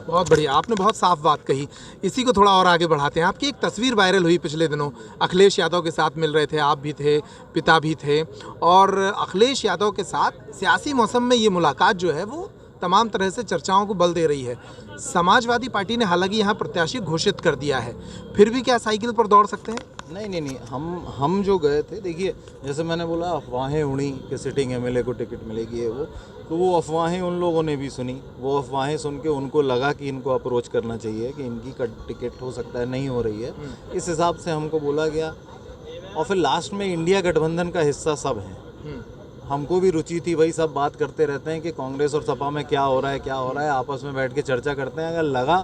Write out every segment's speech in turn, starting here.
बहुत बढ़िया, आपने बहुत साफ बात कही। इसी को थोड़ा और आगे बढ़ाते हैं। आपकी एक तस्वीर वायरल हुई पिछले दिनों, अखिलेश यादव के साथ मिल रहे थे, आप भी थे, पिता भी थे, और अखिलेश यादव के साथ सियासी मौसम में ये मुलाकात जो है वो तमाम तरह से चर्चाओं को बल दे रही है। समाजवादी पार्टी ने हालांकि यहाँ प्रत्याशी घोषित कर दिया है, फिर भी क्या साइकिल पर दौड़ सकते हैं? नहीं, हम जो गए थे, देखिए जैसे मैंने बोला अफवाहें उड़ी कि सिटिंग एमएलए को टिकट मिलेगी है वो अफवाहें उन लोगों ने भी सुनी। वो अफवाहें सुन के उनको लगा कि इनको अप्रोच करना चाहिए कि इनकी टिकट हो सकता है नहीं हो रही है, इस हिसाब से हमको बोला गया। और फिर लास्ट में इंडिया गठबंधन का हिस्सा सब हैं। हमको भी रुचि थी भाई, सब बात करते रहते हैं कि कांग्रेस और सपा में क्या हो रहा है, आपस में बैठ के चर्चा करते हैं। अगर लगा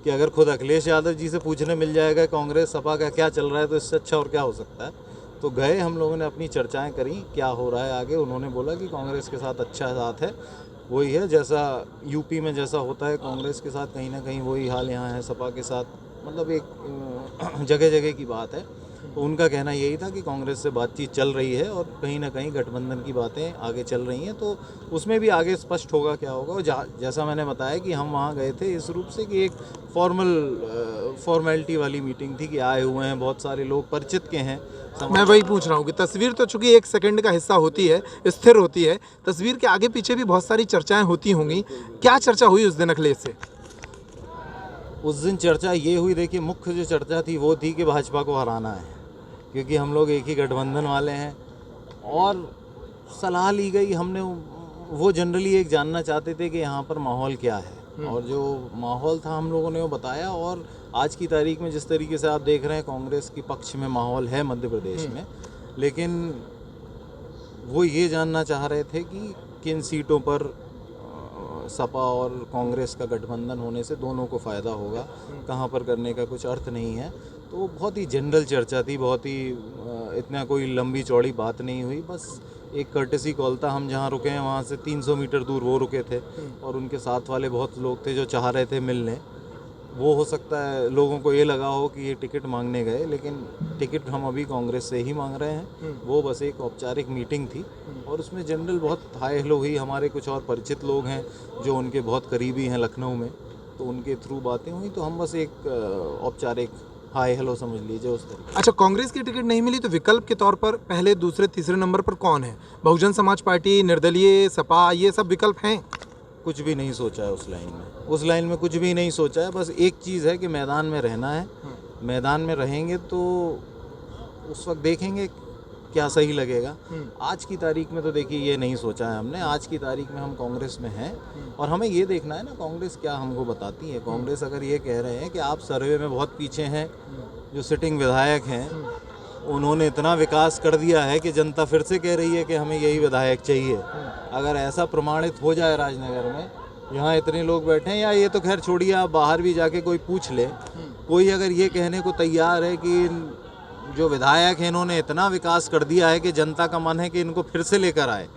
कि अगर खुद अखिलेश यादव जी से पूछने मिल जाएगा कांग्रेस सपा का क्या चल रहा है तो इससे अच्छा और क्या हो सकता है। तो गए, हम लोगों ने अपनी चर्चाएं करी क्या हो रहा है आगे। उन्होंने बोला कि कांग्रेस के साथ अच्छा साथ है, वही है जैसा यूपी में जैसा होता है कांग्रेस के साथ, कहीं ना कहीं वही हाल यहाँ है सपा के साथ। मतलब एक जगह जगह की बात है। तो उनका कहना यही था कि कांग्रेस से बातचीत चल रही है और कहीं ना कहीं गठबंधन की बातें आगे चल रही हैं, तो उसमें भी आगे स्पष्ट होगा क्या होगा। और जैसा मैंने बताया कि हम वहाँ गए थे इस रूप से कि एक फॉर्मेलिटी वाली मीटिंग थी कि आए हुए हैं बहुत सारे लोग परिचित के हैं। मैं वही पूछ रहा हूँ कि तस्वीर तो चूंकि 1 सेकंड का हिस्सा होती है, स्थिर होती है, तस्वीर के आगे पीछे भी बहुत सारी चर्चाएं होती होंगी। क्या चर्चा हुई उस दिन अखिलेश से? उस दिन चर्चा ये हुई, देखिए मुख्य जो चर्चा थी वो थी कि भाजपा को हराना है, क्योंकि हम लोग एक ही गठबंधन वाले हैं। और सलाह ली गई, हमने वो जनरली एक जानना चाहते थे कि यहाँ पर माहौल क्या है, और जो माहौल था हम लोगों ने वो बताया। और आज की तारीख में जिस तरीके से आप देख रहे हैं कांग्रेस के पक्ष में माहौल है मध्य प्रदेश में, लेकिन वो ये जानना चाह रहे थे कि किन सीटों पर सपा और कांग्रेस का गठबंधन होने से दोनों को फ़ायदा होगा, कहाँ पर करने का कुछ अर्थ नहीं है। तो बहुत ही जनरल चर्चा थी, बहुत ही इतना कोई लंबी चौड़ी बात नहीं हुई। बस एक कर्टेसी कॉल था, हम जहाँ रुके हैं वहाँ से 300 मीटर दूर वो रुके थे, और उनके साथ वाले बहुत लोग थे जो चाह रहे थे मिलने। वो हो सकता है लोगों को ये लगा हो कि ये टिकट मांगने गए, लेकिन टिकट हम अभी कांग्रेस से ही मांग रहे हैं। वो बस एक औपचारिक मीटिंग थी, और उसमें जनरल बहुत हाई हेलो हुई। हमारे कुछ और परिचित लोग हैं जो उनके बहुत करीबी हैं लखनऊ में, तो उनके थ्रू बातें हुई। तो हम बस एक औपचारिक हाय हेलो समझ लीजिए उस तरीके। अच्छा, कांग्रेस की टिकट नहीं मिली तो विकल्प के तौर पर पहले, दूसरे, तीसरे नंबर पर कौन है? बहुजन समाज पार्टी, निर्दलीय, सपा, ये सब विकल्प हैं? कुछ भी नहीं सोचा है उस लाइन में कुछ भी नहीं सोचा है। बस एक चीज़ है कि मैदान में रहना है। मैदान में रहेंगे तो उस वक्त देखेंगे क्या सही लगेगा। आज की तारीख में तो देखिए ये नहीं सोचा है हमने। आज की तारीख में हम कांग्रेस में हैं, और हमें ये देखना है ना कांग्रेस क्या हमको बताती है। कांग्रेस अगर ये कह रहे हैं कि आप सर्वे में बहुत पीछे हैं, जो सिटिंग विधायक हैं उन्होंने इतना विकास कर दिया है कि जनता फिर से कह रही है कि हमें यही विधायक चाहिए। अगर ऐसा प्रमाणित हो जाए राजनगर में, यहाँ इतने लोग बैठे हैं, या ये तो खैर छोड़िए, आप बाहर भी जाके कोई पूछ ले, कोई अगर ये कहने को तैयार है कि जो विधायक हैं इन्होंने इतना विकास कर दिया है कि जनता का मन है कि इनको फिर से लेकर आए,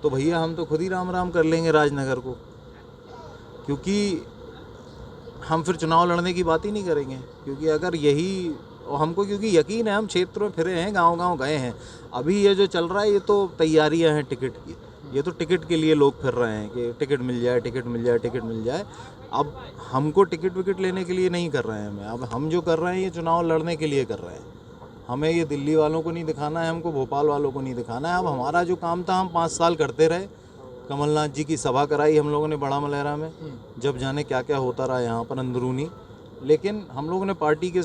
तो भैया हम तो खुद ही राम राम कर लेंगे राजनगर को। क्योंकि हम फिर चुनाव लड़ने की बात ही नहीं करेंगे, क्योंकि अगर यही, और हमको क्योंकि यकीन है, हम क्षेत्र में फिरे हैं, गांव-गांव गए हैं। अभी ये जो चल रहा है ये तो तैयारियां हैं टिकट की, ये तो टिकट के लिए लोग फिर रहे हैं कि टिकट मिल जाए, टिकट मिल जाए, टिकट मिल जाए। अब हमको टिकट विकट लेने के लिए नहीं कर रहे हैं। अब हम जो कर रहे हैं ये चुनाव लड़ने के लिए कर रहे हैं। हमें ये दिल्ली वालों को नहीं दिखाना है, हमको भोपाल वालों को नहीं दिखाना है। अब हमारा जो काम था हम 5 साल करते रहे। कमलनाथ जी की सभा कराई हम लोगों ने बड़ा मलहरा में, जब जाने क्या क्या होता रहा यहाँ पर अंदरूनी, लेकिन हम लोगों ने पार्टी के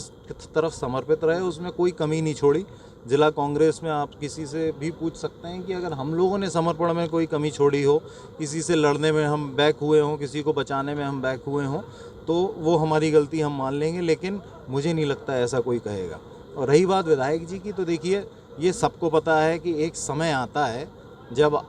तरफ समर्पित रहे, उसमें कोई कमी नहीं छोड़ी। जिला कांग्रेस में आप किसी से भी पूछ सकते हैं कि अगर हम लोगों ने समर्पण में कोई कमी छोड़ी हो, किसी से लड़ने में हम बैक हुए हों, किसी को बचाने में हम बैक हुए हों, तो वो हमारी गलती हम मान लेंगे, लेकिन मुझे नहीं लगता ऐसा कोई कहेगा। और रही बात विधायक जी की, तो देखिए ये सबको पता है कि एक समय आता है जब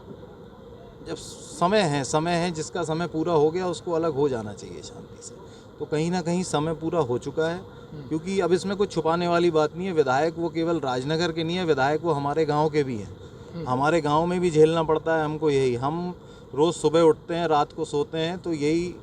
समय है जिसका समय पूरा हो गया उसको अलग हो जाना चाहिए शांति से। तो कहीं ना कहीं समय पूरा हो चुका है, क्योंकि अब इसमें कुछ छुपाने वाली बात नहीं है। विधायक वो केवल राजनगर के नहीं है, विधायक वो हमारे गांव के भी हैं। हमारे गांव में भी झेलना पड़ता है हमको यही। हम रोज़ सुबह उठते हैं, रात को सोते हैं, तो यही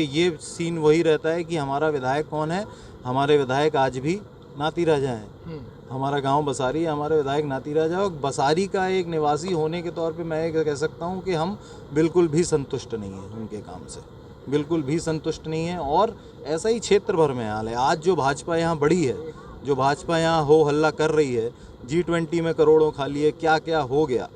ये सीन वही रहता है कि हमारा विधायक कौन है। हमारे विधायक आज भी नाती राजा हैं। हमारा गांव बसारी है, हमारे विधायक नाती राजा। और बसारी का एक निवासी होने के तौर पे मैं ये कह सकता हूँ कि हम बिल्कुल भी संतुष्ट नहीं हैं उनके काम से। बिल्कुल भी संतुष्ट नहीं है। और ऐसा ही क्षेत्र भर में हाल है। आज जो भाजपा यहाँ बढ़ी है, जो भाजपा यहाँ हो हल्ला कर रही है, G20 में करोड़ों खा लिए, क्या क्या हो गया,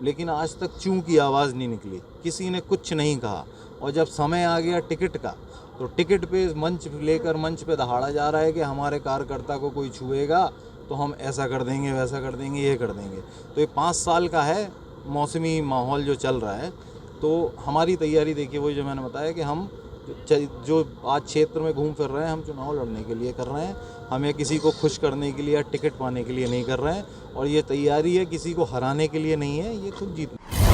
लेकिन आज तक चूं की आवाज़ नहीं निकली, किसी ने कुछ नहीं कहा। और जब समय आ गया टिकट का, तो टिकट पे मंच लेकर मंच पे दहाड़ा जा रहा है कि हमारे कार्यकर्ता को कोई छुएगा तो हम ऐसा कर देंगे, वैसा कर देंगे, ये कर देंगे। तो ये 5 साल का है मौसमी माहौल जो चल रहा है। तो हमारी तैयारी देखिए, वही जो मैंने बताया कि हम जो आज क्षेत्र में घूम फिर रहे हैं, हम चुनाव लड़ने के लिए कर रहे हैं। हम ये किसी को खुश करने के लिए या टिकट पाने के लिए नहीं कर रहे हैं। और ये तैयारी है किसी को हराने के लिए नहीं है, ये खुद जीतने।